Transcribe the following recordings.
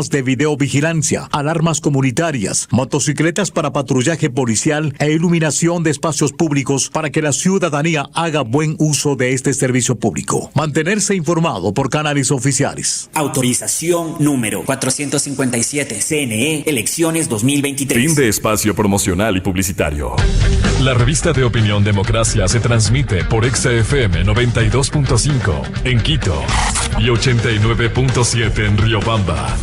de videovigilancia, alarmas comunitarias, motocicletas para patrullaje policial e iluminación de espacios públicos para que la ciudadanía haga buen uso de este servicio público. Mantenerse informado por canales oficiales. Autorización número 457, CNE, elecciones 2023. Fin de espacio promocional y publicitario. La revista de opinión Democracia se transmite por XFM 92.5 en Quito y 89.7 en Riobamba.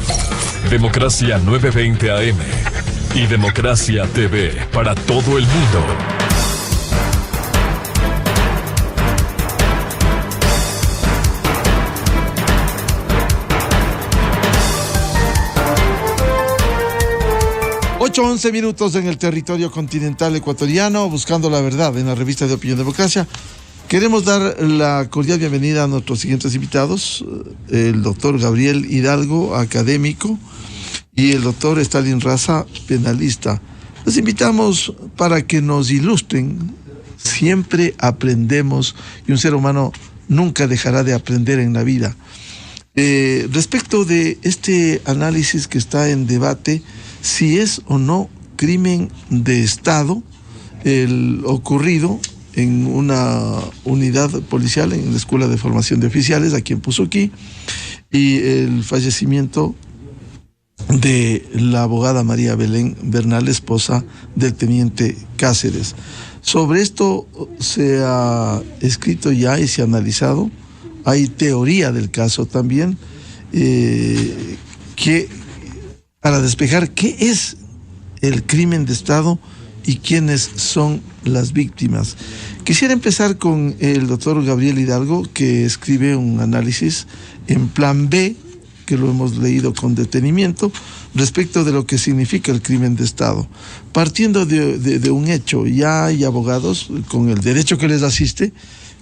Democracia 920 AM y Democracia TV para todo el mundo. Ocho 11 minutos en el territorio continental ecuatoriano, buscando la verdad en la revista de opinión Democracia. Queremos dar la cordial bienvenida a nuestros siguientes invitados, el doctor Gabriel Hidalgo, académico, y el doctor Stalin Raza, penalista. Los invitamos para que nos ilustren. Siempre aprendemos y un ser humano nunca dejará de aprender en la vida. Respecto de este análisis que está en debate, si es o no crimen de Estado el ocurrido en una unidad policial en la Escuela de Formación de Oficiales, aquí en Puzuquí, y el fallecimiento de la abogada María Belén Bernal, esposa del teniente Cáceres. Sobre esto se ha escrito ya y se ha analizado. Hay teoría del caso también, que para despejar qué es el crimen de Estado y quiénes son las víctimas. Quisiera empezar con el doctor Gabriel Hidalgo, que escribe un análisis en plan B, que lo hemos leído con detenimiento, respecto de lo que significa el crimen de Estado. Partiendo de un hecho, ya hay abogados con el derecho que les asiste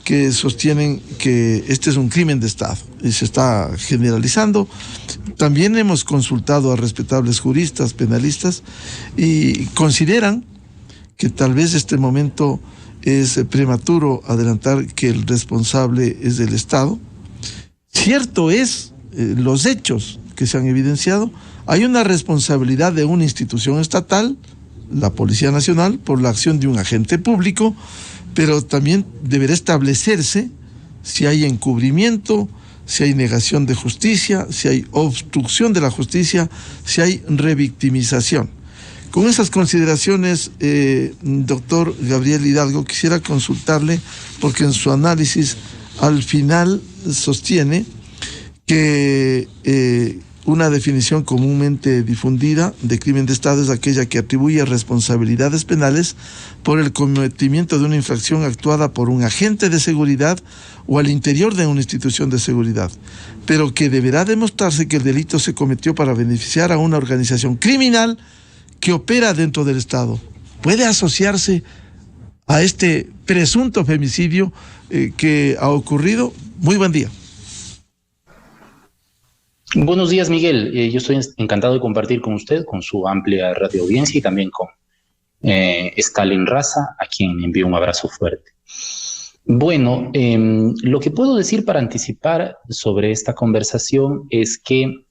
que sostienen que este es un crimen de Estado y se está generalizando. También hemos consultado a respetables juristas, penalistas, y consideran que tal vez este momento es prematuro adelantar que el responsable es del Estado. Cierto es, los hechos que se han evidenciado, hay una responsabilidad de una institución estatal, la Policía Nacional, por la acción de un agente público, pero también deberá establecerse si hay encubrimiento, si hay negación de justicia, si hay obstrucción de la justicia, si hay revictimización. Con esas consideraciones, doctor Gabriel Hidalgo, quisiera consultarle, porque en su análisis al final sostiene que una definición comúnmente difundida de crimen de Estado es aquella que atribuye responsabilidades penales por el cometimiento de una infracción actuada por un agente de seguridad o al interior de una institución de seguridad, pero que deberá demostrarse que el delito se cometió para beneficiar a una organización criminal que opera dentro del Estado. ¿Puede asociarse a este presunto femicidio que ha ocurrido? Muy buen día. Buenos días, Miguel. Yo estoy encantado de compartir con usted, con su amplia radio audiencia y también con Stalin Raza, a quien envío un abrazo fuerte. Bueno, lo que puedo decir para anticipar sobre esta conversación es que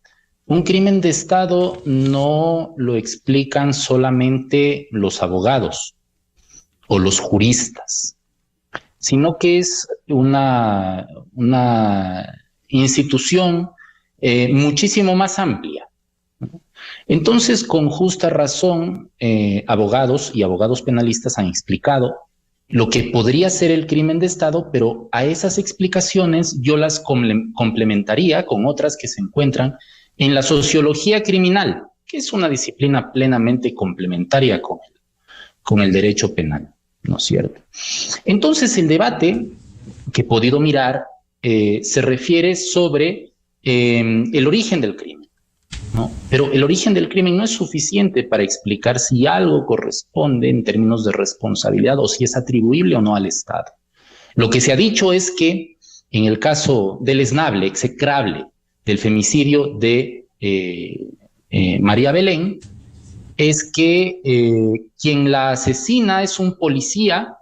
un crimen de Estado no lo explican solamente los abogados o los juristas, sino que es una institución muchísimo más amplia. Entonces, con justa razón, abogados y abogados penalistas han explicado lo que podría ser el crimen de Estado, pero a esas explicaciones yo las complementaría con otras que se encuentran en la sociología criminal, que es una disciplina plenamente complementaria con el derecho penal, ¿no es cierto? Entonces, el debate que he podido mirar se refiere sobre el origen del crimen, ¿no? Pero el origen del crimen no es suficiente para explicar si algo corresponde en términos de responsabilidad o si es atribuible o no al Estado. Lo que se ha dicho es que en el caso deleznable, execrable, del femicidio de María Belén, es que quien la asesina es un policía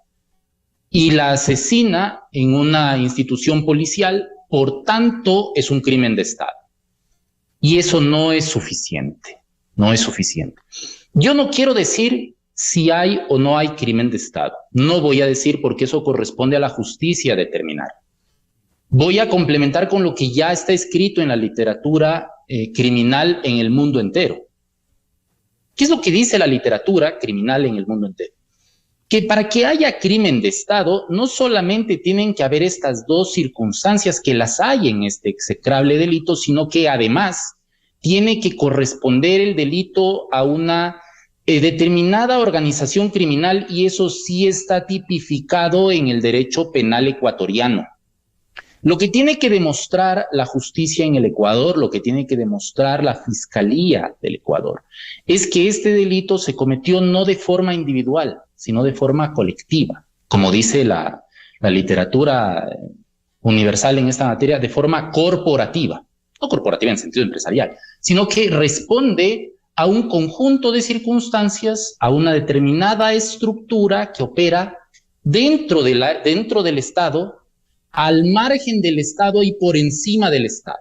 y la asesina en una institución policial, por tanto es un crimen de Estado. Y eso no es suficiente, no es suficiente. Yo no quiero decir si hay o no hay crimen de Estado. No voy a decir porque eso corresponde a la justicia determinar. Voy a complementar con lo que ya está escrito en la literatura criminal en el mundo entero. ¿Qué es lo que dice la literatura criminal en el mundo entero? Que para que haya crimen de Estado, no solamente tienen que haber estas dos circunstancias que las hay en este execrable delito, sino que además tiene que corresponder el delito a una determinada organización criminal, y eso sí está tipificado en el derecho penal ecuatoriano. Lo que tiene que demostrar la justicia en el Ecuador, lo que tiene que demostrar la Fiscalía del Ecuador, es que este delito se cometió no de forma individual, sino de forma colectiva, como dice la literatura universal en esta materia, de forma corporativa, no corporativa en sentido empresarial, sino que responde a un conjunto de circunstancias, a una determinada estructura que opera dentro del Estado, al margen del Estado y por encima del Estado.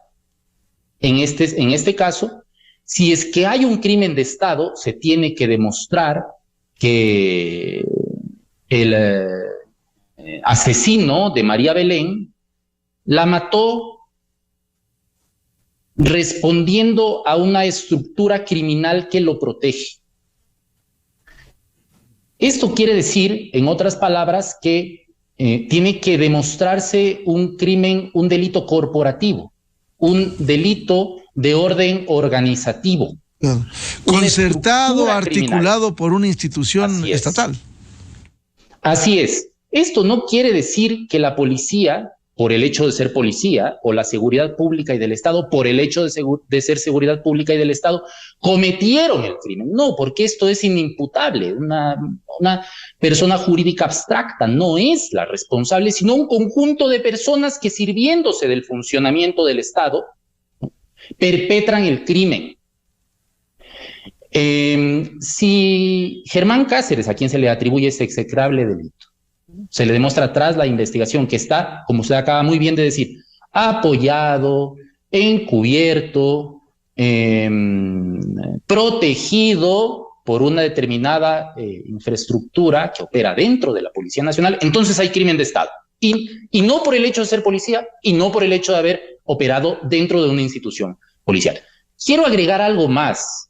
En este caso, si es que hay un crimen de Estado, se tiene que demostrar que el asesino de María Belén la mató respondiendo a una estructura criminal que lo protege. Esto quiere decir, en otras palabras, que tiene que demostrarse un crimen, un delito corporativo, un delito de orden organizativo. Claro. Concertado, articulado por una institución estatal. Así es. Esto no quiere decir que la policía, por el hecho de ser policía, o la seguridad pública y del Estado, por el hecho de ser seguridad pública y del Estado, cometieron el crimen. No, porque esto es inimputable. Una persona jurídica abstracta no es la responsable, sino un conjunto de personas que, sirviéndose del funcionamiento del Estado, perpetran el crimen. Si Germán Cáceres, a quien se le atribuye ese execrable delito, se le demuestra tras la investigación que está, como usted acaba muy bien de decir, apoyado, encubierto, protegido por una determinada infraestructura que opera dentro de la Policía Nacional, entonces hay crimen de Estado. Y no por el hecho de ser policía, y no por el hecho de haber operado dentro de una institución policial. Quiero agregar algo más,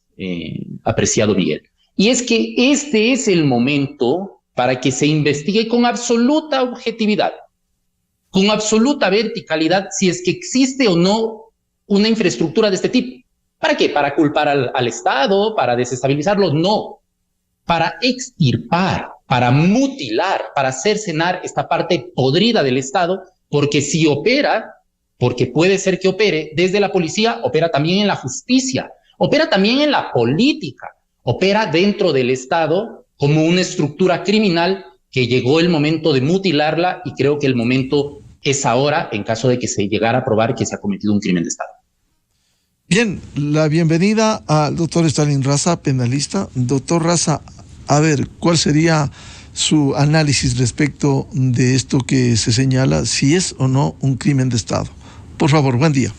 apreciado Miguel, y es que este es el momento para que se investigue con absoluta objetividad, con absoluta verticalidad, si es que existe o no una infraestructura de este tipo. ¿Para qué? ¿Para culpar al Estado? ¿Para desestabilizarlo? No. Para extirpar, para mutilar, para cercenar esta parte podrida del Estado, porque si opera, porque puede ser que opere desde la policía, opera también en la justicia, opera también en la política, opera dentro del Estado como una estructura criminal que llegó el momento de mutilarla, y creo que el momento es ahora, en caso de que se llegara a probar que se ha cometido un crimen de Estado. Bien, la bienvenida al doctor Stalin Raza, penalista. Doctor Raza, a ver, ¿cuál sería su análisis respecto de esto que se señala, si es o no un crimen de Estado? Por favor, buen día.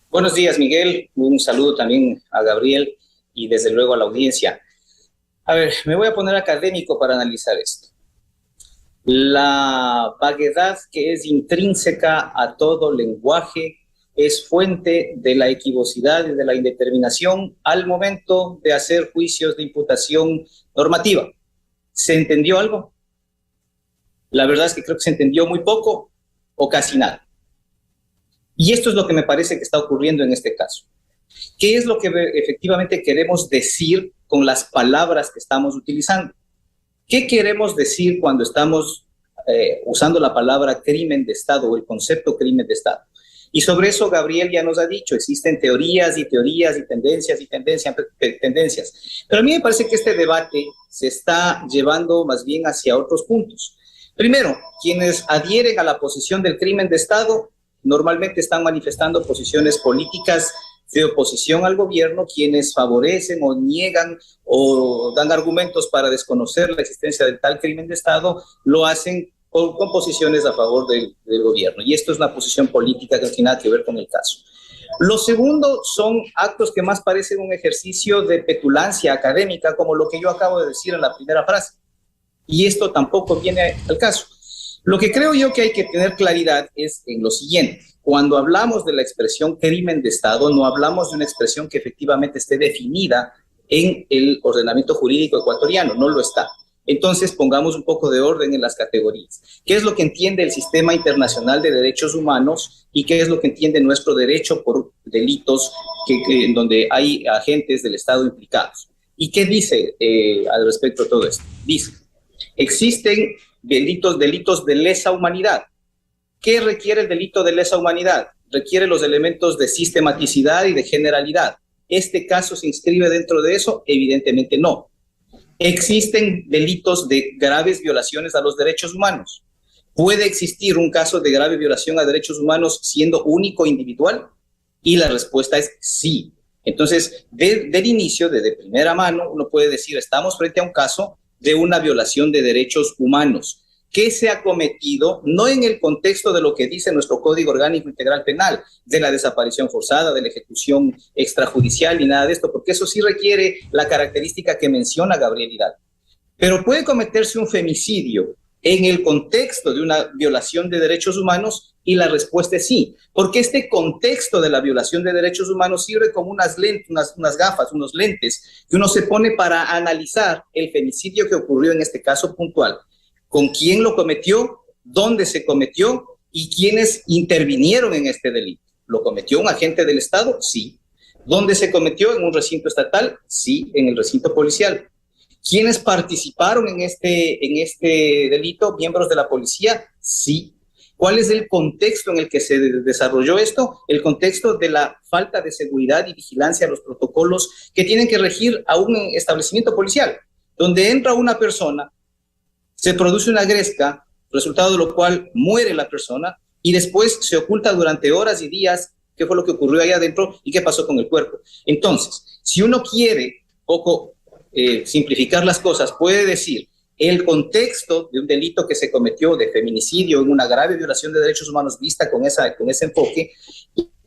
Buenos días, Miguel. Un saludo también a Gabriel y desde luego a la audiencia. A ver, me voy a poner académico para analizar esto. La vaguedad que es intrínseca a todo lenguaje es fuente de la equivocidad y de la indeterminación al momento de hacer juicios de imputación normativa. ¿Se entendió algo? La verdad es que creo que se entendió muy poco o casi nada. Y esto es lo que me parece que está ocurriendo en este caso. ¿Qué es lo que efectivamente queremos decir con las palabras que estamos utilizando? ¿Qué queremos decir cuando estamos usando la palabra crimen de Estado o el concepto crimen de Estado? Y sobre eso Gabriel ya nos ha dicho, existen teorías y tendencias. Pero a mí me parece que este debate se está llevando más bien hacia otros puntos. Primero, quienes adhieren a la posición del crimen de Estado normalmente están manifestando posiciones políticas de oposición al gobierno. Quienes favorecen o niegan o dan argumentos para desconocer la existencia del tal crimen de Estado lo hacen con posiciones a favor del gobierno. Y esto es una posición política que no tiene nada que ver con el caso. Lo segundo son actos que más parecen un ejercicio de petulancia académica, como lo que yo acabo de decir en la primera frase. Y esto tampoco viene al caso. Lo que creo yo que hay que tener claridad es en lo siguiente. Cuando hablamos de la expresión crimen de Estado, no hablamos de una expresión que efectivamente esté definida en el ordenamiento jurídico ecuatoriano, no lo está. Entonces, pongamos un poco de orden en las categorías. ¿Qué es lo que entiende el sistema internacional de derechos humanos y qué es lo que entiende nuestro derecho por delitos en donde hay agentes del Estado implicados? ¿Y qué dice al respecto de todo esto? Dice, existen delitos de lesa humanidad. ¿Qué requiere el delito de lesa humanidad? Requiere los elementos de sistematicidad y de generalidad. ¿Este caso se inscribe dentro de eso? Evidentemente no. Existen delitos de graves violaciones a los derechos humanos. ¿Puede existir un caso de grave violación a derechos humanos siendo único, individual? Y la respuesta es sí. Entonces, del inicio, desde primera mano, uno puede decir, estamos frente a un caso de una violación de derechos humanos. ¿Qué se ha cometido? No en el contexto de lo que dice nuestro Código Orgánico Integral Penal, de la desaparición forzada, de la ejecución extrajudicial ni nada de esto, porque eso sí requiere la característica que menciona Gabriel Hidalgo. Pero puede cometerse un femicidio en el contexto de una violación de derechos humanos y la respuesta es sí, porque este contexto de la violación de derechos humanos sirve como unas lentes, unas gafas, unos lentes que uno se pone para analizar el femicidio que ocurrió en este caso puntual. ¿Con quién lo cometió? ¿Dónde se cometió? ¿Y quiénes intervinieron en este delito? ¿Lo cometió un agente del Estado? Sí. ¿Dónde se cometió? ¿En un recinto estatal? Sí, en el recinto policial. ¿Quiénes participaron en este delito? ¿Miembros de la policía? Sí. ¿Cuál es el contexto en el que se desarrolló esto? El contexto de la falta de seguridad y vigilancia a los protocolos que tienen que regir a un establecimiento policial, donde entra una persona, se produce una gresca, resultado de lo cual muere la persona y después se oculta durante horas y días qué fue lo que ocurrió ahí adentro y qué pasó con el cuerpo. Entonces, si uno quiere poco simplificar las cosas, puede decir el contexto de un delito que se cometió de feminicidio en una grave violación de derechos humanos vista con ese enfoque,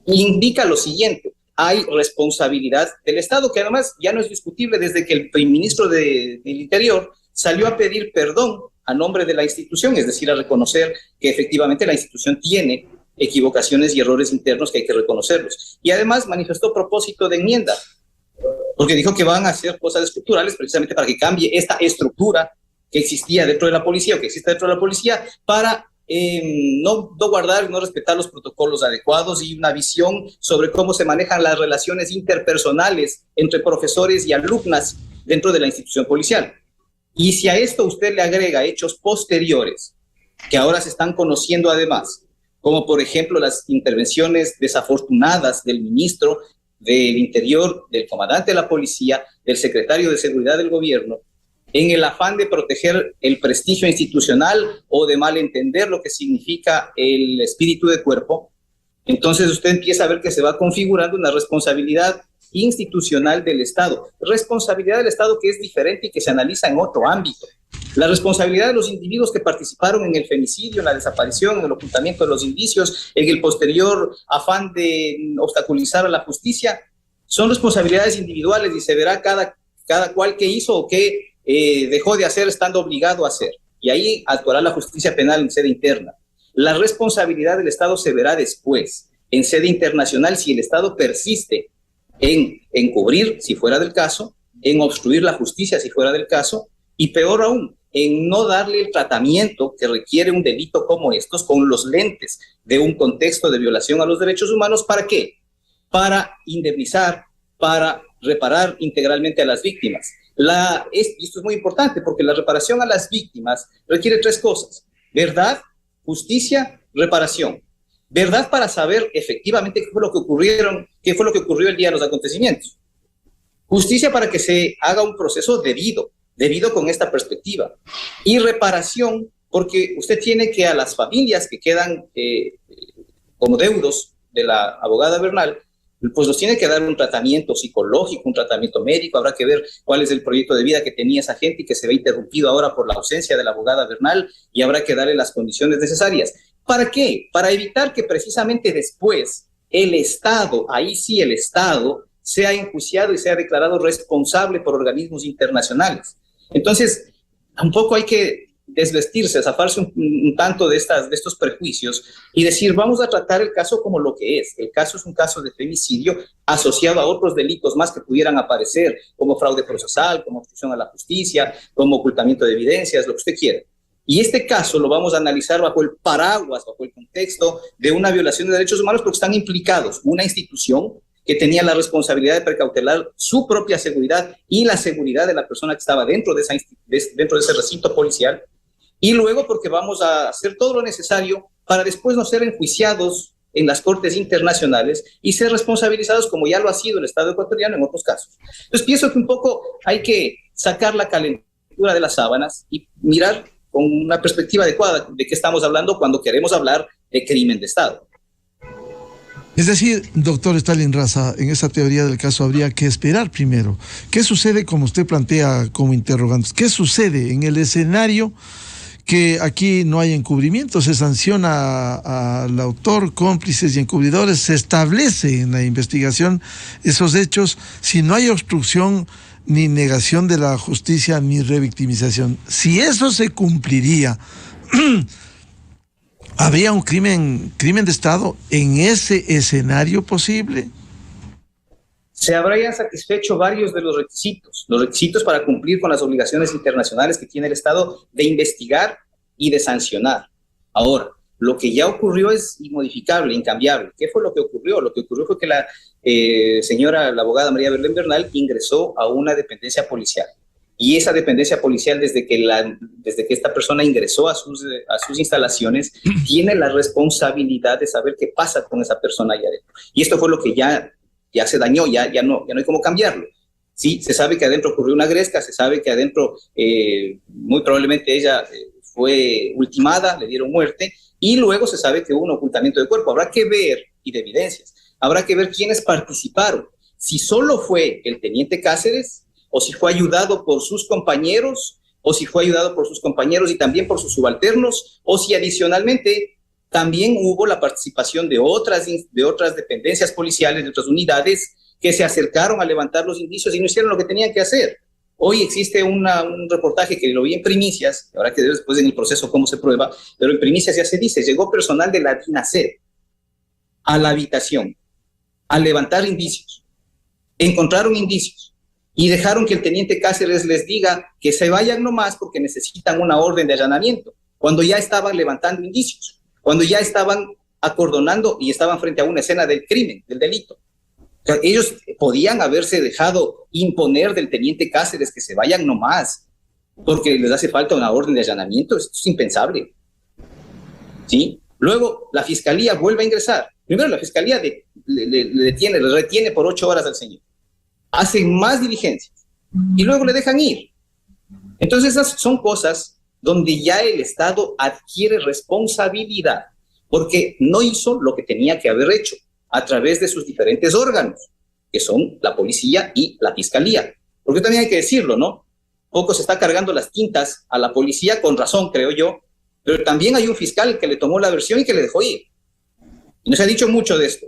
indica lo siguiente. Hay responsabilidad del Estado, que además ya no es discutible desde que el ministro del Interior salió a pedir perdón a nombre de la institución, es decir, a reconocer que efectivamente la institución tiene equivocaciones y errores internos que hay que reconocerlos. Y además manifestó propósito de enmienda, porque dijo que van a hacer cosas estructurales precisamente para que cambie esta estructura que existía dentro de la policía o que existe dentro de la policía para no guardar y no respetar los protocolos adecuados y una visión sobre cómo se manejan las relaciones interpersonales entre profesores y alumnas dentro de la institución policial. Y si a esto usted le agrega hechos posteriores, que ahora se están conociendo además, como por ejemplo las intervenciones desafortunadas del ministro del Interior, del comandante de la policía, del secretario de Seguridad del gobierno, en el afán de proteger el prestigio institucional o de malentender lo que significa el espíritu de cuerpo, entonces usted empieza a ver que se va configurando una responsabilidad institucional del Estado. Responsabilidad del Estado que es diferente y que se analiza en otro ámbito. La responsabilidad de los individuos que participaron en el femicidio, en la desaparición, en el ocultamiento de los indicios, en el posterior afán de obstaculizar a la justicia, son responsabilidades individuales y se verá cada cual qué hizo o qué dejó de hacer estando obligado a hacer. Y ahí actuará la justicia penal en sede interna. La responsabilidad del Estado se verá después, en sede internacional, si el Estado persiste en encubrir, si fuera del caso, en obstruir la justicia, si fuera del caso, y peor aún, en no darle el tratamiento que requiere un delito como estos con los lentes de un contexto de violación a los derechos humanos. ¿Para qué? Para indemnizar, para reparar integralmente a las víctimas. Y esto es muy importante porque la reparación a las víctimas requiere tres cosas: verdad, justicia, reparación. Verdad para saber efectivamente qué fue lo que ocurrió el día de los acontecimientos. Justicia para que se haga un proceso debido con esta perspectiva. Y reparación porque usted tiene que a las familias que quedan como deudos de la abogada Bernal, pues los tiene que dar un tratamiento psicológico, un tratamiento médico. Habrá que ver cuál es el proyecto de vida que tenía esa gente y que se ve interrumpido ahora por la ausencia de la abogada Bernal, y habrá que darle las condiciones necesarias. ¿Para qué? Para evitar que precisamente después el Estado, ahí sí el Estado, sea enjuiciado y sea declarado responsable por organismos internacionales. Entonces, un poco hay que desvestirse, zafarse un tanto de estos prejuicios y decir, vamos a tratar el caso como lo que es. El caso es un caso de femicidio asociado a otros delitos más que pudieran aparecer, como fraude procesal, como obstrucción a la justicia, como ocultamiento de evidencias, lo que usted quiera. Y este caso lo vamos a analizar bajo el paraguas, bajo el contexto de una violación de derechos humanos, porque están implicados una institución que tenía la responsabilidad de precautelar su propia seguridad y la seguridad de la persona que estaba dentro de ese recinto policial, y luego porque vamos a hacer todo lo necesario para después no ser enjuiciados en las cortes internacionales y ser responsabilizados como ya lo ha sido el Estado ecuatoriano en otros casos. Entonces pienso que un poco hay que sacar la calentura de las sábanas y mirar con una perspectiva adecuada de qué estamos hablando cuando queremos hablar de crimen de Estado. Es decir, doctor Stalin Raza, en esa teoría del caso habría que esperar primero. ¿Qué sucede, como usted plantea como interrogante? ¿Qué sucede en el escenario que aquí no hay encubrimiento? Se sanciona al autor, cómplices y encubridores, se establece en la investigación esos hechos, si no hay obstrucción ni negación de la justicia ni revictimización. Si eso se cumpliría, ¿habría un crimen de Estado en ese escenario posible? Se habrían satisfecho varios de los requisitos para cumplir con las obligaciones internacionales que tiene el Estado de investigar y de sancionar. Ahora, lo que ya ocurrió es inmodificable, incambiable. ¿Qué fue lo que ocurrió? Lo que ocurrió fue que la abogada María Belén Bernal ingresó a una dependencia policial. Y esa dependencia policial, desde que esta persona ingresó a sus instalaciones, tiene la responsabilidad de saber qué pasa con esa persona allá adentro. Y esto fue lo que ya se dañó, ya no hay cómo cambiarlo. Sí, se sabe que adentro ocurrió una gresca, se sabe que adentro muy probablemente ella fue ultimada, le dieron muerte, y luego se sabe que hubo un ocultamiento de cuerpo. Habrá que ver, y de evidencias, habrá que ver quiénes participaron. Si solo fue el teniente Cáceres, o si fue ayudado por sus compañeros, y también por sus subalternos, o si adicionalmente también hubo la participación de otras dependencias policiales, de otras unidades que se acercaron a levantar los indicios y no hicieron lo que tenían que hacer. Hoy existe un reportaje que lo vi en primicias, habrá que ver después en el proceso cómo se prueba, pero en primicias ya se dice, llegó personal de la DINASED a la habitación a levantar indicios, encontraron indicios y dejaron que el teniente Cáceres les diga que se vayan nomás porque necesitan una orden de allanamiento, cuando ya estaban levantando indicios, cuando ya estaban acordonando y estaban frente a una escena del crimen, del delito. O sea, ellos podían haberse dejado imponer del teniente Cáceres que se vayan nomás, porque les hace falta una orden de allanamiento. Esto es impensable. ¿Sí? Luego, la fiscalía vuelve a ingresar. Primero, la fiscalía le retiene por 8 horas al señor. Hacen más diligencias y luego le dejan ir. Entonces, esas son cosas donde ya el Estado adquiere responsabilidad, porque no hizo lo que tenía que haber hecho a través de sus diferentes órganos, que son la policía y la fiscalía. Porque también hay que decirlo, ¿no? Poco se está cargando las tintas a la policía, con razón, creo yo, pero también hay un fiscal que le tomó la versión y que le dejó ir. Y no se ha dicho mucho de esto.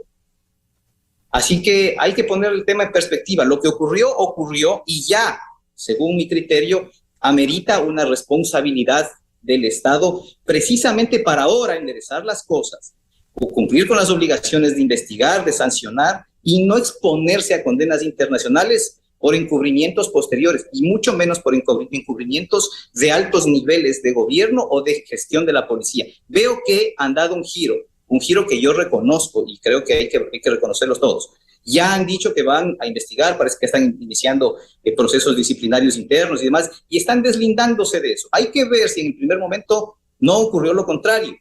Así que hay que poner el tema en perspectiva. Lo que ocurrió y ya, según mi criterio, amerita una responsabilidad del Estado precisamente para ahora enderezar las cosas, o cumplir con las obligaciones de investigar, de sancionar y no exponerse a condenas internacionales por encubrimientos posteriores y mucho menos por encubrimientos de altos niveles de gobierno o de gestión de la policía. Veo que han dado un giro que yo reconozco y creo que hay que reconocerlos todos. Ya han dicho que van a investigar, parece que están iniciando procesos disciplinarios internos y demás, y están deslindándose de eso. Hay que ver si en el primer momento no ocurrió lo contrario.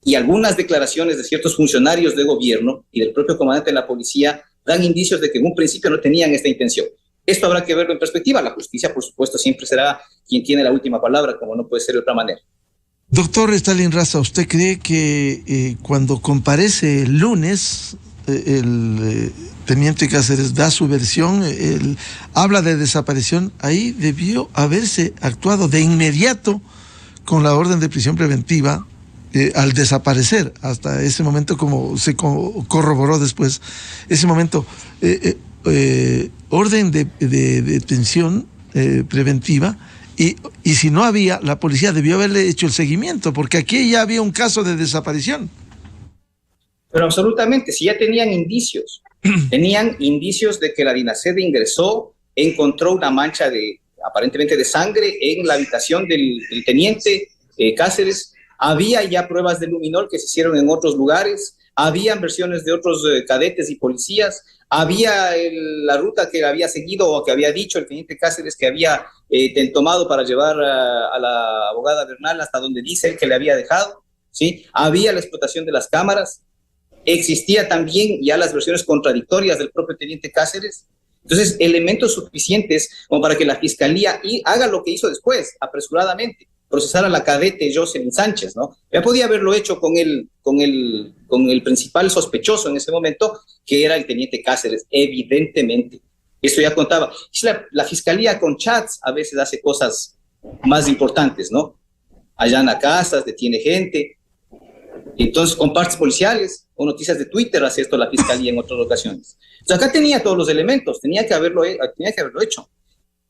Y algunas declaraciones de ciertos funcionarios de gobierno y del propio comandante de la policía dan indicios de que en un principio no tenían esta intención. Esto habrá que verlo en perspectiva. La justicia, por supuesto, siempre será quien tiene la última palabra, como no puede ser de otra manera. Doctor Stalin Raza, ¿usted cree que cuando comparece el lunes, el teniente Cáceres da su versión, habla de desaparición, ahí debió haberse actuado de inmediato con la orden de prisión preventiva al desaparecer, hasta ese momento, como se corroboró después, ese momento, orden de detención preventiva, y si no había, la policía debió haberle hecho el seguimiento, porque aquí ya había un caso de desaparición. Pero absolutamente, si ya tenían indicios de que la Dinasede ingresó, encontró una mancha aparentemente de sangre en la habitación del teniente Cáceres, había ya pruebas de luminol que se hicieron en otros lugares, habían versiones de otros cadetes y policías, había la ruta que había seguido o que había dicho el teniente Cáceres que había tomado para llevar a la abogada Bernal hasta donde dice él que le había dejado, ¿sí? Había la explotación de las cámaras, existía también ya las versiones contradictorias del propio teniente Cáceres. Entonces, elementos suficientes como para que la fiscalía haga lo que hizo después, apresuradamente, procesar a la cadete Jocelyn Sánchez, ¿no? Ya podía haberlo hecho con el principal sospechoso en ese momento, que era el teniente Cáceres, evidentemente. Esto ya contaba. La fiscalía con chats a veces hace cosas más importantes, ¿no? Allana casas, detiene gente. Entonces, con partes policiales o noticias de Twitter hace esto la fiscalía en otras ocasiones. Entonces, acá tenía todos los elementos, tenía que haberlo hecho.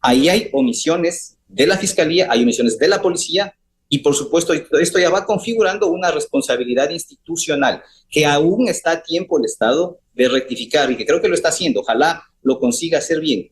Ahí hay omisiones de la fiscalía, hay omisiones de la policía, y por supuesto esto ya va configurando una responsabilidad institucional que aún está a tiempo el Estado de rectificar, y que creo que lo está haciendo, ojalá lo consiga hacer bien.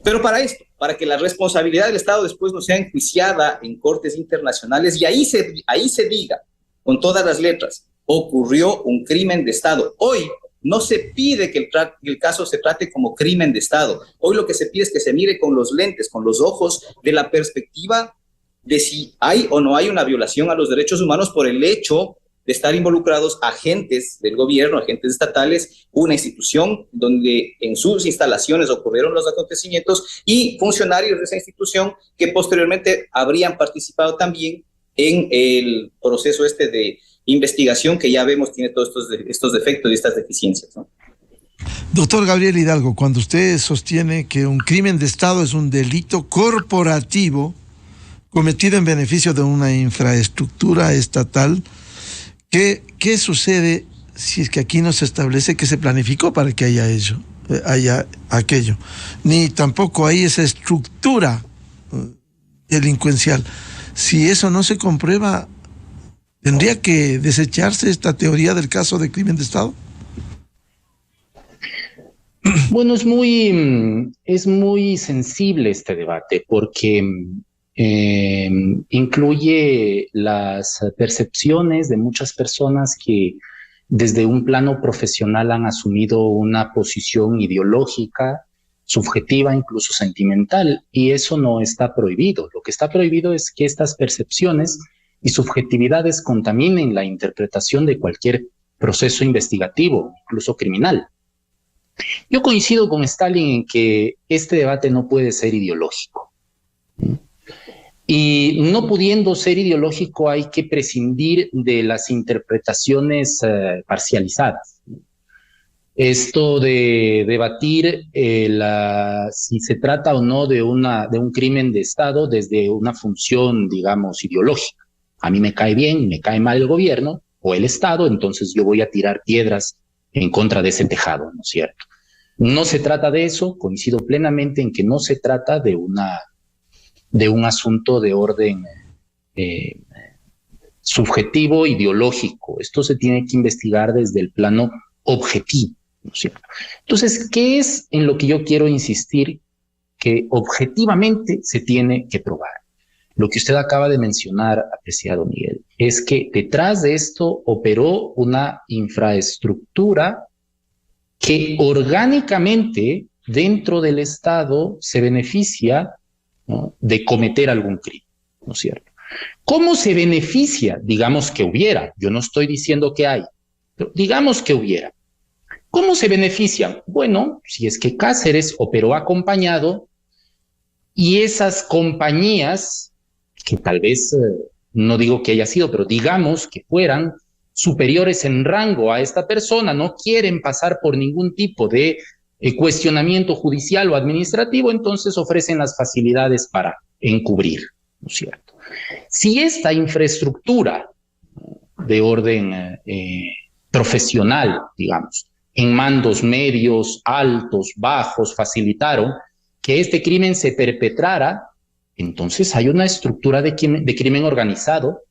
Pero para que la responsabilidad del Estado después no sea enjuiciada en cortes internacionales, y ahí se diga con todas las letras, ocurrió un crimen de Estado. Hoy no se pide que el caso se trate como crimen de Estado. Hoy lo que se pide es que se mire con los lentes, con los ojos de la perspectiva de si hay o no hay una violación a los derechos humanos por el hecho de estar involucrados agentes del gobierno, agentes estatales, una institución donde en sus instalaciones ocurrieron los acontecimientos, y funcionarios de esa institución que posteriormente habrían participado también en el proceso de investigación que ya vemos tiene todos estos defectos y estas deficiencias, ¿no? Doctor Gabriel Hidalgo, cuando usted sostiene que un crimen de Estado es un delito corporativo cometido en beneficio de una infraestructura estatal, ¿qué sucede si es que aquí no se establece que se planificó para que haya aquello? Ni tampoco hay esa estructura delincuencial. Si eso no se comprueba, ¿tendría que desecharse esta teoría del caso de crimen de Estado? Bueno, es muy sensible este debate porque incluye las percepciones de muchas personas que desde un plano profesional han asumido una posición ideológica, subjetiva, incluso sentimental, y eso no está prohibido. Lo que está prohibido es que estas percepciones y subjetividades contaminen la interpretación de cualquier proceso investigativo, incluso criminal. Yo coincido con Stalin en que este debate no puede ser ideológico. Y no pudiendo ser ideológico, hay que prescindir de las interpretaciones parcializadas. Esto de debatir si se trata o no de un crimen de Estado desde una función, digamos, ideológica. A mí me cae bien, me cae mal el gobierno o el Estado, entonces yo voy a tirar piedras en contra de ese tejado, ¿no es cierto? No se trata de eso, coincido plenamente en que no se trata de un asunto de orden subjetivo, ideológico. Esto se tiene que investigar desde el plano objetivo, ¿no es cierto? Entonces, ¿qué es en lo que yo quiero insistir que objetivamente se tiene que probar? Lo que usted acaba de mencionar, apreciado Miguel, es que detrás de esto operó una infraestructura que orgánicamente dentro del Estado se beneficia, ¿no?, de cometer algún crimen, ¿no es cierto? ¿Cómo se beneficia? Digamos que hubiera, yo no estoy diciendo que hay, pero digamos que hubiera. ¿Cómo se benefician? Bueno, si es que Cáceres operó acompañado y esas compañías, que tal vez, no digo que haya sido, pero digamos que fueran superiores en rango a esta persona, no quieren pasar por ningún tipo de cuestionamiento judicial o administrativo, entonces ofrecen las facilidades para encubrir, ¿no es cierto? Si esta infraestructura de orden profesional, digamos, en mandos medios, altos, bajos, facilitaron que este crimen se perpetrara, entonces hay una estructura de crimen organizado,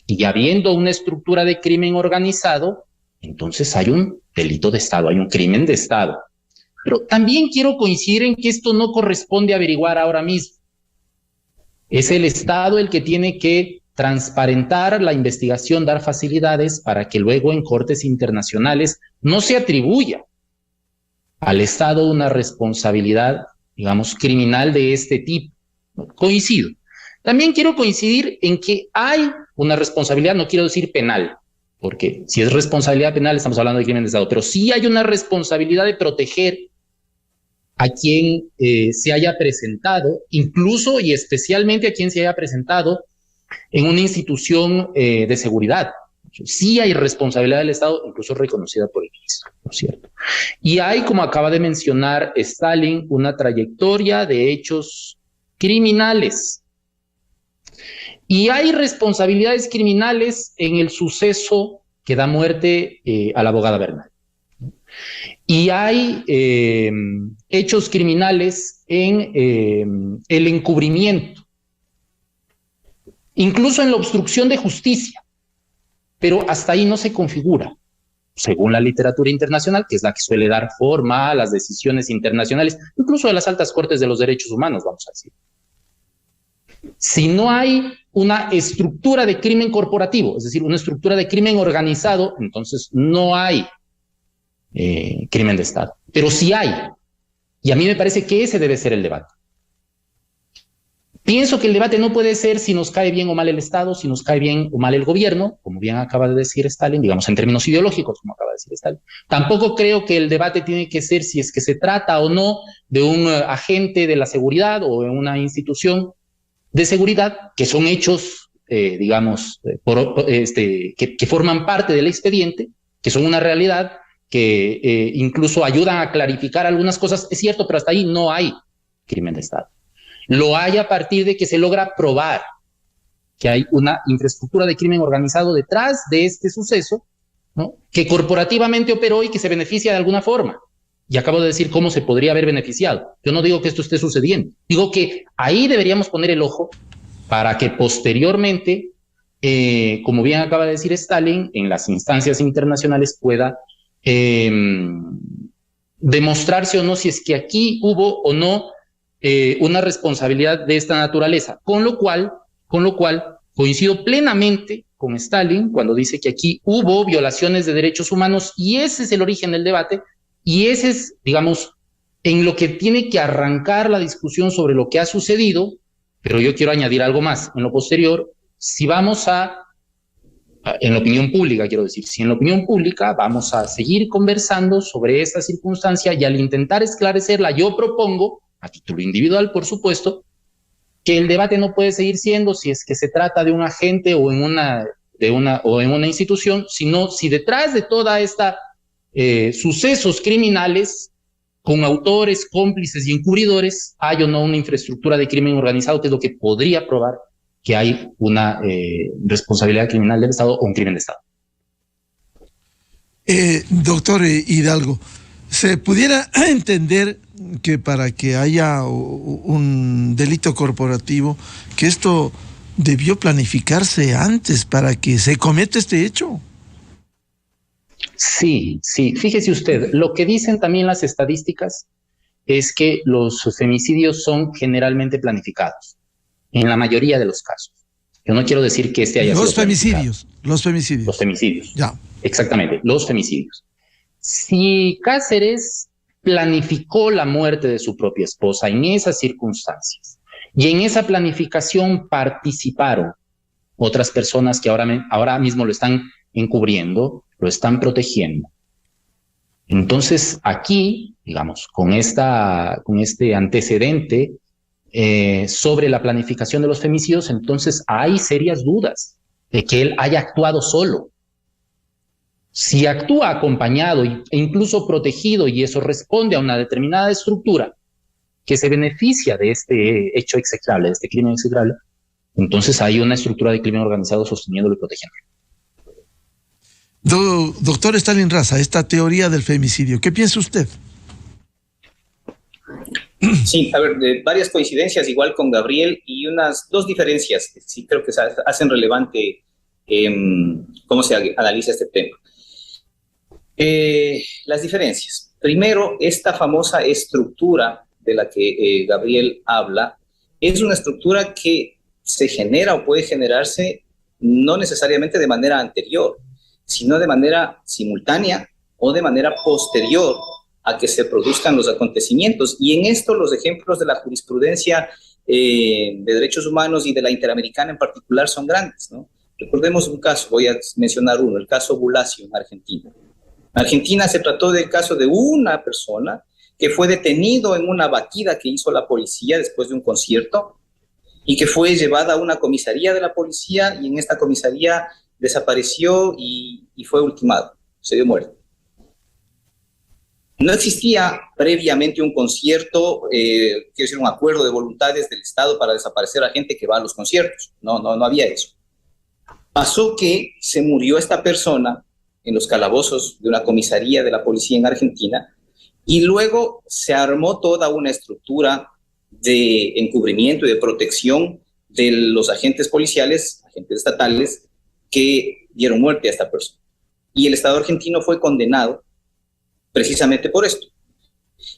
y habiendo una estructura de crimen organizado, entonces hay un delito de Estado, hay un crimen de Estado. Pero también quiero coincidir en que esto no corresponde averiguar ahora mismo. Es el Estado el que tiene que transparentar la investigación, dar facilidades para que luego en cortes internacionales no se atribuya al Estado una responsabilidad, digamos, criminal de este tipo. Coincido. También quiero coincidir en que hay una responsabilidad, no quiero decir penal, porque si es responsabilidad penal estamos hablando de crimen de Estado, pero sí hay una responsabilidad de proteger a quien se haya presentado, incluso y especialmente a quien se haya presentado en una institución de seguridad. Sí hay responsabilidad del Estado, incluso reconocida por el ministro, ¿no es cierto? Y hay, como acaba de mencionar Stalin, una trayectoria de hechos criminales. Y hay responsabilidades criminales en el suceso que da muerte a la abogada Bernal. Y hay hechos criminales en el encubrimiento, incluso en la obstrucción de justicia, pero hasta ahí no se configura, según la literatura internacional, que es la que suele dar forma a las decisiones internacionales, incluso de las altas cortes de los derechos humanos, vamos a decir. Si no hay una estructura de crimen corporativo, es decir, una estructura de crimen organizado, entonces no hay crimen de Estado. Pero sí hay. Y a mí me parece que ese debe ser el debate. Pienso que el debate no puede ser si nos cae bien o mal el Estado, si nos cae bien o mal el gobierno, como bien acaba de decir Stalin, digamos en términos ideológicos, como acaba de decir Stalin. Tampoco creo que el debate tiene que ser si es que se trata o no de un agente de la seguridad o de una institución de seguridad, que son hechos, digamos, que forman parte del expediente, que son una realidad, que incluso ayudan a clarificar algunas cosas. Es cierto, pero hasta ahí no hay crimen de Estado. Lo hay a partir de que se logra probar que hay una infraestructura de crimen organizado detrás de este suceso, ¿no?, que corporativamente operó y que se beneficia de alguna forma. Y acabo de decir cómo se podría haber beneficiado. Yo no digo que esto esté sucediendo. Digo que ahí deberíamos poner el ojo para que posteriormente, como bien acaba de decir Stalin, en las instancias internacionales pueda demostrarse o no si es que aquí hubo o no una responsabilidad de esta naturaleza. Con lo cual coincido plenamente con Stalin cuando dice que aquí hubo violaciones de derechos humanos, y ese es el origen del debate. Y ese es, digamos, en lo que tiene que arrancar la discusión sobre lo que ha sucedido, pero yo quiero añadir algo más. En lo posterior, si vamos en la opinión pública, quiero decir, si en la opinión pública vamos a seguir conversando sobre esta circunstancia y al intentar esclarecerla, yo propongo, a título individual, por supuesto, que el debate no puede seguir siendo si es que se trata de un agente o en una institución, sino si detrás de toda esta sucesos criminales con autores, cómplices y encubridores hay o no una infraestructura de crimen organizado, que es lo que podría probar que hay una responsabilidad criminal del Estado o un crimen de Estado. Doctor Hidalgo, ¿se pudiera entender que para que haya un delito corporativo, que esto debió planificarse antes para que se cometa este hecho? Sí, fíjese usted, lo que dicen también las estadísticas es que los femicidios son generalmente planificados, en la mayoría de los casos. Yo no quiero decir que este haya sido femicidios, los femicidios. Ya. Exactamente, los femicidios. Si Cáceres planificó la muerte de su propia esposa en esas circunstancias, y en esa planificación participaron otras personas que ahora mismo lo están encubriendo, lo están protegiendo. Entonces, aquí, digamos, con este antecedente sobre la planificación de los femicidios, entonces hay serias dudas de que él haya actuado solo. Si actúa acompañado e incluso protegido, y eso responde a una determinada estructura que se beneficia de este hecho execrable, de este crimen execrable, entonces hay una estructura de crimen organizado sosteniéndolo y protegiéndolo. Doctor Stalin Raza, esta teoría del femicidio, ¿qué piensa usted? Sí, a ver, varias coincidencias igual con Gabriel y unas dos diferencias que sí creo que hacen relevante cómo se analiza este tema. Las diferencias. Primero, esta famosa estructura de la que Gabriel habla es una estructura que se genera o puede generarse no necesariamente de manera anterior, sino de manera simultánea o de manera posterior a que se produzcan los acontecimientos. Y en esto los ejemplos de la jurisprudencia de derechos humanos y de la interamericana en particular son grandes, ¿no? Recordemos un caso, voy a mencionar uno, el caso Bulacio en Argentina. En Argentina se trató del caso de una persona que fue detenido en una batida que hizo la policía después de un concierto y que fue llevada a una comisaría de la policía y en esta comisaría desapareció y fue ultimado, se dio muerte. No existía previamente un concierto, quiero decir, un acuerdo de voluntades del Estado para desaparecer a gente que va a los conciertos. No había eso. Pasó que se murió esta persona en los calabozos de una comisaría de la policía en Argentina y luego se armó toda una estructura de encubrimiento y de protección de los agentes policiales, agentes estatales, que dieron muerte a esta persona. Y el Estado argentino fue condenado precisamente por esto.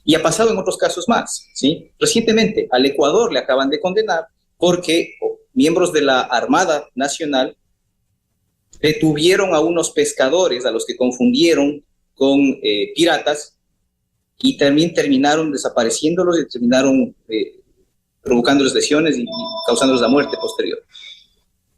Y ha pasado en otros casos más, ¿sí? Recientemente al Ecuador le acaban de condenar porque miembros de la Armada Nacional detuvieron a unos pescadores a los que confundieron con piratas y también terminaron desapareciéndolos y terminaron provocándoles lesiones y causándoles la muerte posterior.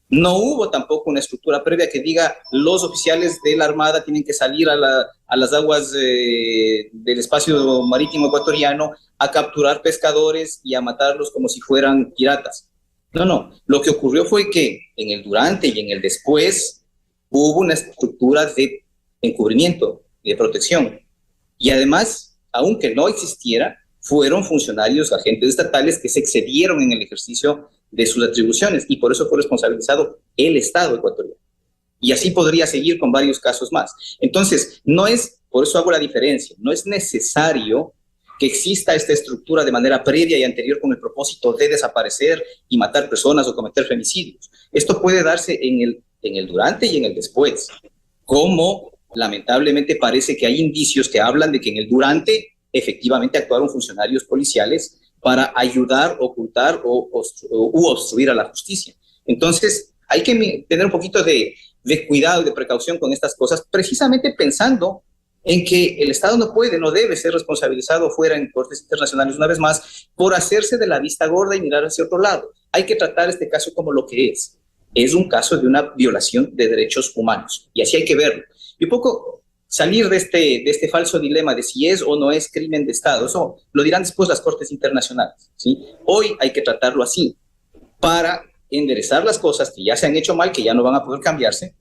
No hubo tampoco una estructura previa que diga los oficiales de la Armada tienen que salir a las aguas del espacio marítimo ecuatoriano a capturar pescadores y a matarlos como si fueran piratas. No. Lo que ocurrió fue que en el durante y en el después hubo una estructura de encubrimiento y de protección. Y además, aunque no existiera, fueron funcionarios, agentes estatales que se excedieron en el ejercicio de sus atribuciones y por eso fue responsabilizado el Estado ecuatoriano. Y así podría seguir con varios casos más. Entonces, por eso hago la diferencia, no es necesario que exista esta estructura de manera previa y anterior con el propósito de desaparecer y matar personas o cometer femicidios. Esto puede darse en el durante y en el después, como lamentablemente parece que hay indicios que hablan de que en el durante efectivamente actuaron funcionarios policiales para ayudar, ocultar u obstruir a la justicia. Entonces, hay que tener un poquito de cuidado y de precaución con estas cosas, precisamente pensando en que el Estado no debe ser responsabilizado fuera en cortes internacionales, una vez más, por hacerse de la vista gorda y mirar hacia otro lado. Hay que tratar este caso como lo que es. Es un caso de una violación de derechos humanos, y así hay que verlo. Y un poco salir de este falso dilema de si es o no es crimen de Estado. Eso lo dirán después las cortes internacionales, ¿sí? Hoy hay que tratarlo así para enderezar las cosas que ya se han hecho mal, que ya no van a poder cambiarse,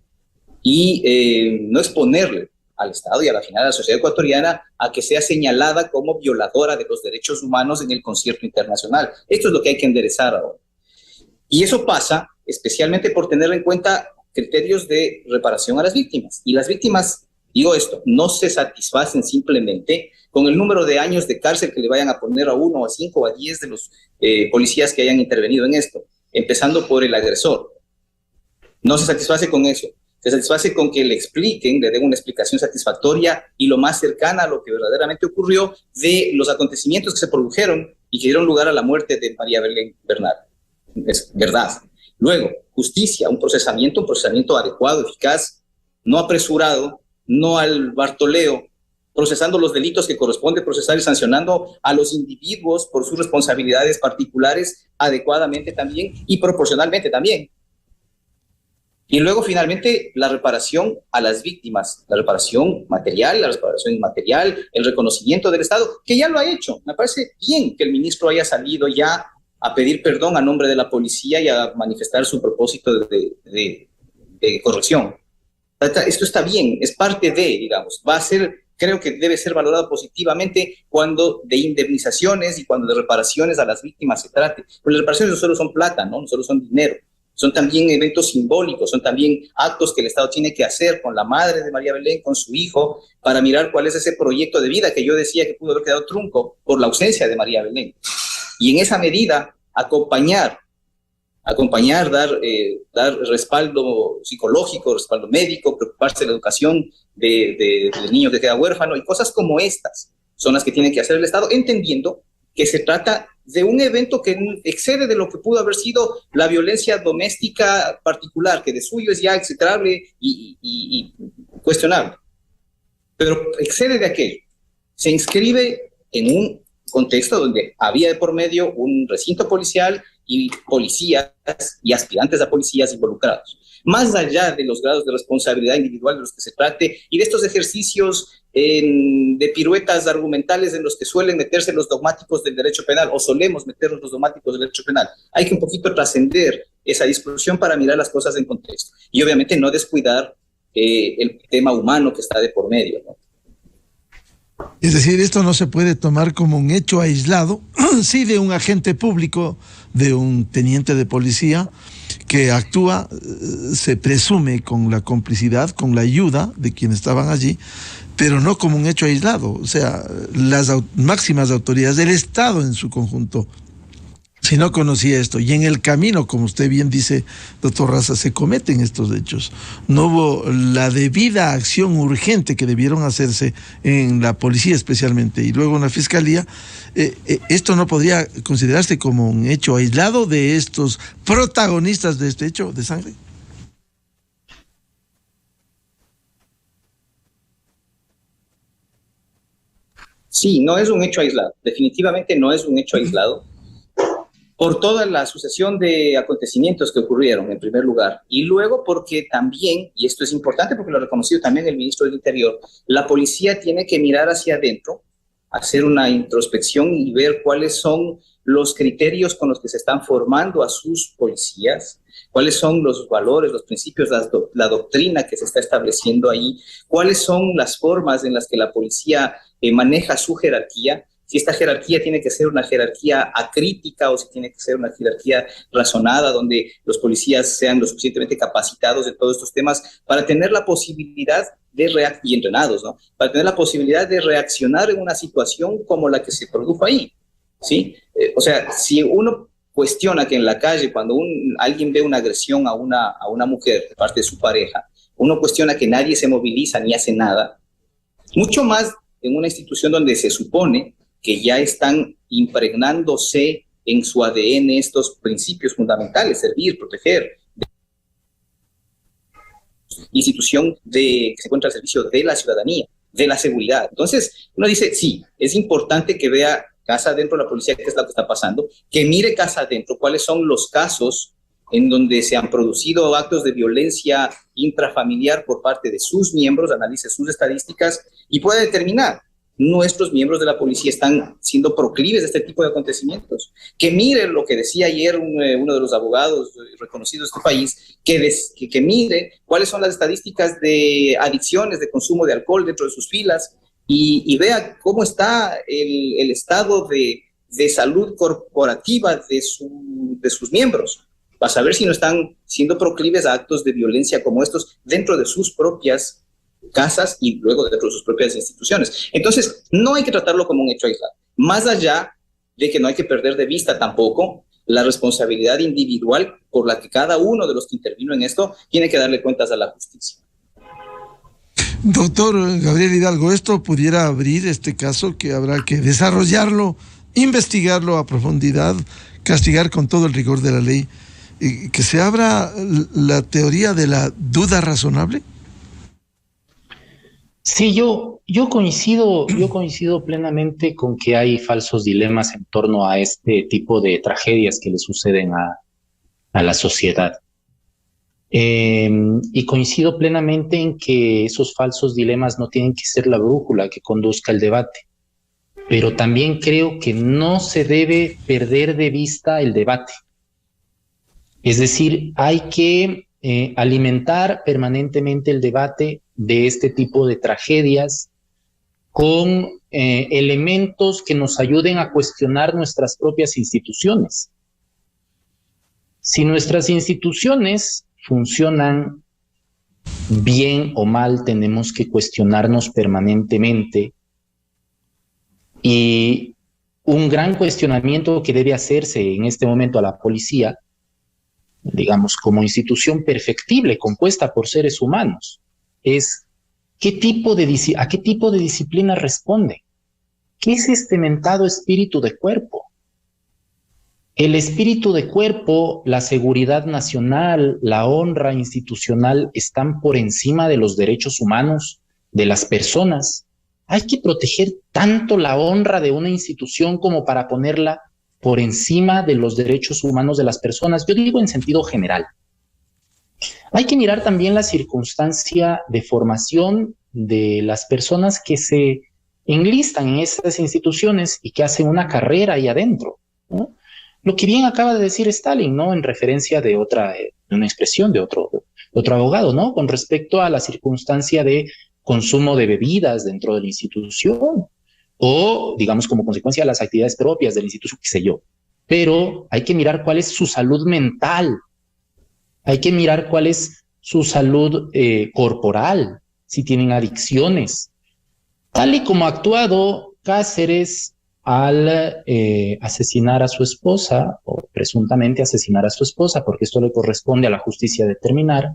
y no exponerle al Estado y a la final a la sociedad ecuatoriana a que sea señalada como violadora de los derechos humanos en el concierto internacional. Esto es lo que hay que enderezar ahora. Y eso pasa especialmente por tener en cuenta criterios de reparación a las víctimas. Y las víctimas, digo esto, no se satisfacen simplemente con el número de años de cárcel que le vayan a poner a 1, a 5 o a 10 de los policías que hayan intervenido en esto, empezando por el agresor. No se satisface con eso. Se satisface con que le expliquen, le den una explicación satisfactoria y lo más cercana a lo que verdaderamente ocurrió de los acontecimientos que se produjeron y que dieron lugar a la muerte de María Belén Bernal. Es verdad. Luego, justicia, un procesamiento adecuado, eficaz, no apresurado, no al bartoleo, procesando los delitos que corresponde procesar y sancionando a los individuos por sus responsabilidades particulares adecuadamente también y proporcionalmente también. Y luego, finalmente, la reparación a las víctimas, la reparación material, la reparación inmaterial, el reconocimiento del Estado, que ya lo ha hecho. Me parece bien que el ministro haya salido ya a pedir perdón a nombre de la policía y a manifestar su propósito de corrección. Esto está bien, es parte de, digamos, creo que debe ser valorado positivamente cuando de indemnizaciones y cuando de reparaciones a las víctimas se trate. Pero las reparaciones no solo son plata, no solo son dinero. son también eventos simbólicos, son también actos que el Estado tiene que hacer con la madre de María Belén, con su hijo, para mirar cuál es ese proyecto de vida que yo decía que pudo haber quedado trunco por la ausencia de María Belén. Y en esa medida, acompañar, dar respaldo psicológico, respaldo médico, preocuparse de la educación del niño que queda huérfano, y cosas como estas son las que tiene que hacer el Estado, entendiendo que se trata de un evento que excede de lo que pudo haber sido la violencia doméstica particular, que de suyo es ya execrable y cuestionable. Pero excede de aquello. Se inscribe en un contexto donde había de por medio un recinto policial y policías y aspirantes a policías involucrados. Más allá de los grados de responsabilidad individual de los que se trate y de estos ejercicios de piruetas argumentales en los que suelen meterse los dogmáticos del derecho penal, o solemos meternos los dogmáticos del derecho penal, hay que un poquito trascender esa discusión para mirar las cosas en contexto. Y obviamente no descuidar el tema humano que está de por medio, ¿no? Es decir, esto no se puede tomar como un hecho aislado, sí, de un agente público, de un teniente de policía que actúa, se presume, con la complicidad, con la ayuda de quienes estaban allí, pero no como un hecho aislado. O sea, las máximas autoridades del Estado en su conjunto, si no conocía esto, y en el camino, como usted bien dice, doctor Raza, se cometen estos hechos. No hubo la debida acción urgente que debieron hacerse en la policía especialmente, y luego en la fiscalía. ¿Esto no podría considerarse como un hecho aislado de estos protagonistas de este hecho de sangre? Sí, no es un hecho aislado. Definitivamente no es un hecho aislado, por toda la sucesión de acontecimientos que ocurrieron, en primer lugar, y luego porque también, y esto es importante porque lo ha reconocido también el ministro del Interior, la policía tiene que mirar hacia adentro, hacer una introspección y ver cuáles son los criterios con los que se están formando a sus policías, cuáles son los valores, los principios, la doctrina que se está estableciendo ahí, cuáles son las formas en las que la policía maneja su jerarquía, si esta jerarquía tiene que ser una jerarquía acrítica o si tiene que ser una jerarquía razonada, donde los policías sean lo suficientemente capacitados en todos estos temas para tener la posibilidad y entrenados, ¿no? Para tener la posibilidad de reaccionar en una situación como la que se produjo ahí, ¿sí? O sea, si uno cuestiona que en la calle, cuando alguien ve una agresión a una mujer de parte de su pareja, uno cuestiona que nadie se moviliza ni hace nada, mucho más en una institución donde se supone que ya están impregnándose en su ADN estos principios fundamentales: servir, proteger, institución que se encuentra al servicio de la ciudadanía, de la seguridad. Entonces, uno dice, sí, es importante que vea casa adentro la policía qué es lo que está pasando, que mire casa adentro cuáles son los casos en donde se han producido actos de violencia intrafamiliar por parte de sus miembros, analice sus estadísticas y pueda determinar: nuestros miembros de la policía están siendo proclives a este tipo de acontecimientos. Que mire lo que decía ayer uno de los abogados reconocidos de este país, que mire cuáles son las estadísticas de adicciones, de consumo de alcohol dentro de sus filas y vea cómo está el estado de salud corporativa de sus miembros, para saber si no están siendo proclives a actos de violencia como estos dentro de sus propias casas y luego dentro de sus propias instituciones. Entonces, no hay que tratarlo como un hecho aislado, más allá de que no hay que perder de vista tampoco la responsabilidad individual por la que cada uno de los que intervino en esto tiene que darle cuentas a la justicia. Doctor Gabriel Hidalgo, esto pudiera abrir este caso que habrá que desarrollarlo, investigarlo a profundidad, castigar con todo el rigor de la ley, y que se abra la teoría de la duda razonable. Sí, yo coincido plenamente con que hay falsos dilemas en torno a este tipo de tragedias que le suceden a la sociedad. Y coincido plenamente en que esos falsos dilemas no tienen que ser la brújula que conduzca el debate. Pero también creo que no se debe perder de vista el debate. Es decir, hay que alimentar permanentemente el debate de este tipo de tragedias con elementos que nos ayuden a cuestionar nuestras propias instituciones. Si nuestras instituciones funcionan bien o mal, tenemos que cuestionarnos permanentemente, y un gran cuestionamiento que debe hacerse en este momento a la policía, digamos, como institución perfectible, compuesta por seres humanos, es ¿a qué tipo de disciplina responde? ¿Qué es este mentado espíritu de cuerpo? El espíritu de cuerpo, la seguridad nacional, la honra institucional están por encima de los derechos humanos de las personas. Hay que proteger tanto la honra de una institución como para ponerla por encima de los derechos humanos de las personas. Yo digo en sentido general. Hay que mirar también la circunstancia de formación de las personas que se enlistan en estas instituciones y que hacen una carrera ahí adentro, ¿no? Lo que bien acaba de decir Stalin, ¿no? En referencia de una expresión de otro abogado, ¿no? Con respecto a la circunstancia de consumo de bebidas dentro de la institución o, digamos, como consecuencia de las actividades propias de la institución, qué sé yo. Pero hay que mirar cuál es su salud mental, hay que mirar cuál es su salud corporal, si tienen adicciones. Tal y como ha actuado Cáceres al asesinar a su esposa, o presuntamente asesinar a su esposa, porque esto le corresponde a la justicia determinar,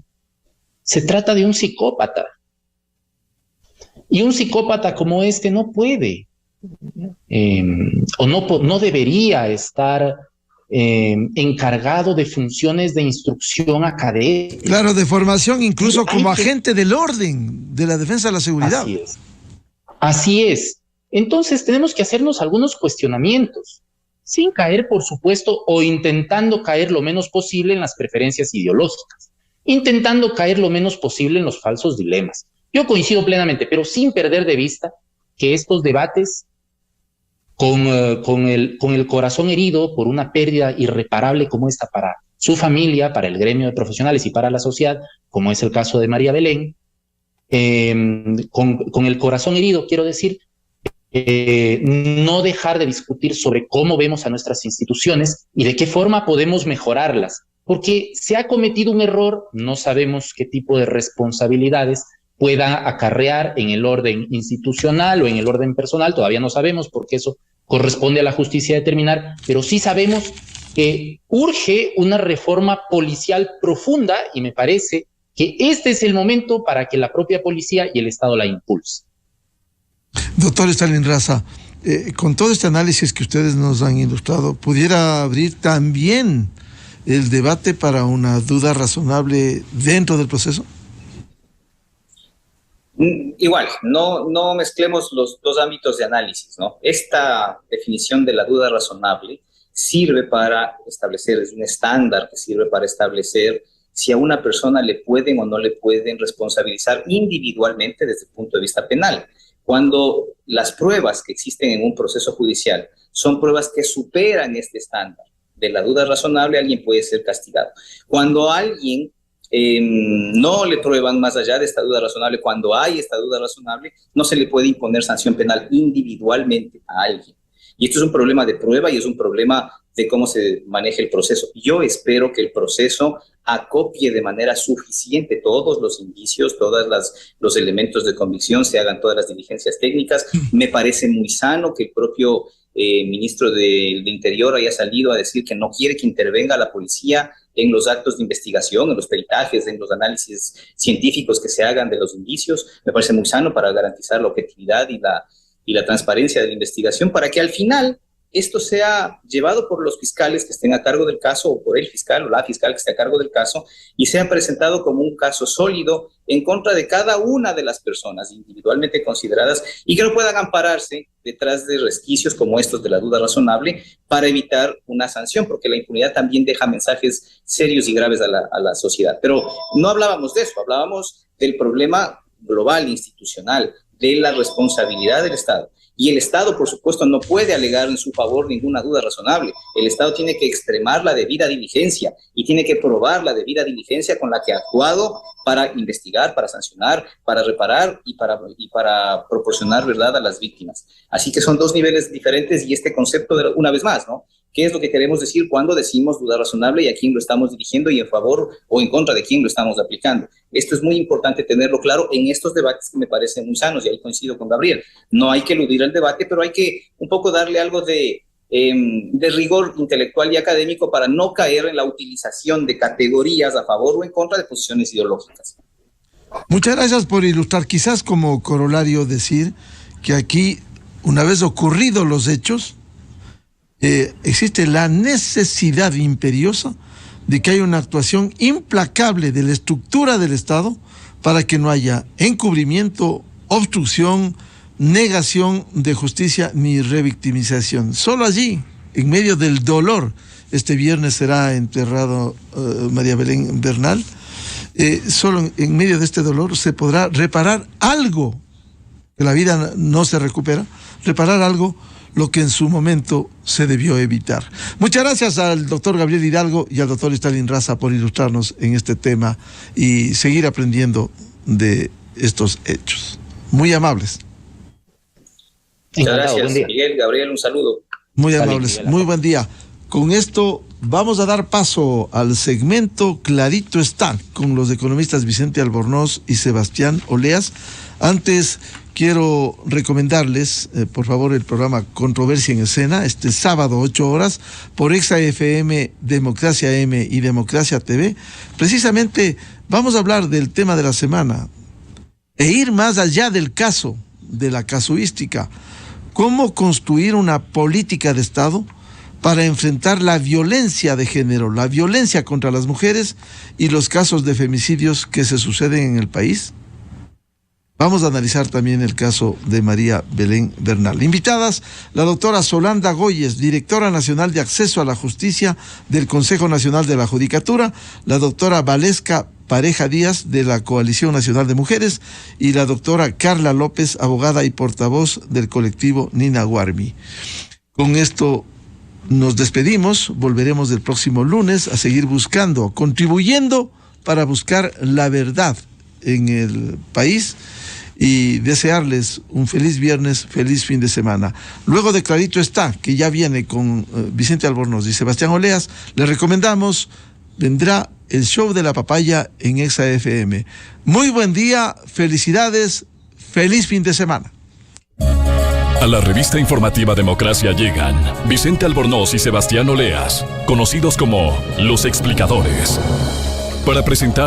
se trata de un psicópata. Y un psicópata como este no puede, o no debería estar encargado de funciones de instrucción académica. Claro, de formación incluso como agente del orden, de la defensa de la seguridad. Así es. Así es. Entonces tenemos que hacernos algunos cuestionamientos, sin caer, por supuesto, o intentando caer lo menos posible en las preferencias ideológicas, intentando caer lo menos posible en los falsos dilemas. Yo coincido plenamente, pero sin perder de vista que estos debates con el corazón herido por una pérdida irreparable como esta para su familia, para el gremio de profesionales y para la sociedad, como es el caso de María Belén, con el corazón herido, quiero decir, no dejar de discutir sobre cómo vemos a nuestras instituciones y de qué forma podemos mejorarlas, porque se ha cometido un error, no sabemos qué tipo de responsabilidades pueda acarrear en el orden institucional o en el orden personal, todavía no sabemos porque eso corresponde a la justicia determinar, pero sí sabemos que urge una reforma policial profunda y me parece que este es el momento para que la propia policía y el Estado la impulse. Doctor Stalin Raza, con todo este análisis que ustedes nos han ilustrado, ¿pudiera abrir también el debate para una duda razonable dentro del proceso? Igual, no mezclemos los dos ámbitos de análisis, ¿no? Esta definición de la duda razonable sirve para establecer, es un estándar que sirve para establecer si a una persona le pueden o no le pueden responsabilizar individualmente desde el punto de vista penal. Cuando las pruebas que existen en un proceso judicial son pruebas que superan este estándar de la duda razonable, alguien puede ser castigado. Cuando a alguien no le prueban más allá de esta duda razonable, cuando hay esta duda razonable, no se le puede imponer sanción penal individualmente a alguien. Y esto es un problema de prueba y es un problema de cómo se maneja el proceso. Yo espero que el proceso acopie de manera suficiente todos los indicios, todos los elementos de convicción, se hagan todas las diligencias técnicas. Me parece muy sano que el propio ministro de Interior haya salido a decir que no quiere que intervenga la policía en los actos de investigación, en los peritajes, en los análisis científicos que se hagan de los indicios. Me parece muy sano para garantizar la objetividad y la transparencia de la investigación, para que al final esto sea llevado por los fiscales que estén a cargo del caso o por el fiscal o la fiscal que esté a cargo del caso y sea presentado como un caso sólido en contra de cada una de las personas individualmente consideradas y que no puedan ampararse detrás de resquicios como estos de la duda razonable para evitar una sanción, porque la impunidad también deja mensajes serios y graves a la sociedad. Pero no hablábamos de eso, hablábamos del problema global, institucional, de la responsabilidad del Estado. Y el Estado, por supuesto, no puede alegar en su favor ninguna duda razonable. El Estado tiene que extremar la debida diligencia y tiene que probar la debida diligencia con la que ha actuado para investigar, para sancionar, para reparar y para proporcionar verdad a las víctimas. Así que son dos niveles diferentes y este concepto, una vez más, ¿no? qué es lo que queremos decir cuando decimos duda razonable y a quién lo estamos dirigiendo y en favor o en contra de quién lo estamos aplicando. Esto es muy importante tenerlo claro en estos debates que me parecen muy sanos, y ahí coincido con Gabriel. No hay que eludir el debate, pero hay que un poco darle algo de rigor intelectual y académico para no caer en la utilización de categorías a favor o en contra de posiciones ideológicas. Muchas gracias por ilustrar. Quizás como corolario decir que aquí, una vez ocurridos los hechos, existe la necesidad imperiosa de que haya una actuación implacable de la estructura del Estado para que no haya encubrimiento, obstrucción, negación de justicia ni revictimización. Solo allí, en medio del dolor, este viernes será enterrado María Belén Bernal, solo en medio de este dolor se podrá reparar algo, que la vida no se recupera, reparar algo lo que en su momento se debió evitar. Muchas gracias al doctor Gabriel Hidalgo y al doctor Stalin Raza por ilustrarnos en este tema y seguir aprendiendo de estos hechos. Muy amables. Muchas gracias, Miguel, Gabriel, un saludo. Muy amables, muy buen día. Con esto vamos a dar paso al segmento Clarito está, con los economistas Vicente Albornoz y Sebastián Oleas. Antes quiero recomendarles, por favor, el programa Controversia en Escena, este sábado 8 horas, por Exa FM, Democracia M y Democracia TV. Precisamente vamos a hablar del tema de la semana e ir más allá del caso, de la casuística. ¿Cómo construir una política de Estado para enfrentar la violencia de género, la violencia contra las mujeres y los casos de femicidios que se suceden en el país? Vamos a analizar también el caso de María Belén Bernal. Invitadas, la doctora Solanda Goyes, directora nacional de Acceso a la Justicia del Consejo Nacional de la Judicatura, la doctora Valesca Pareja Díaz, de la Coalición Nacional de Mujeres, y la doctora Carla López, abogada y portavoz del colectivo Nina Guarmi. Con esto nos despedimos, volveremos el próximo lunes a seguir buscando, contribuyendo para buscar la verdad en el país, y desearles un feliz viernes, feliz fin de semana. Luego de Clarito está, que ya viene con Vicente Albornoz y Sebastián Oleas, les recomendamos, vendrá el show de la papaya en Exa FM. Muy buen día, felicidades, feliz fin de semana. A la revista informativa Democracia llegan Vicente Albornoz y Sebastián Oleas, conocidos como Los Explicadores, para presentar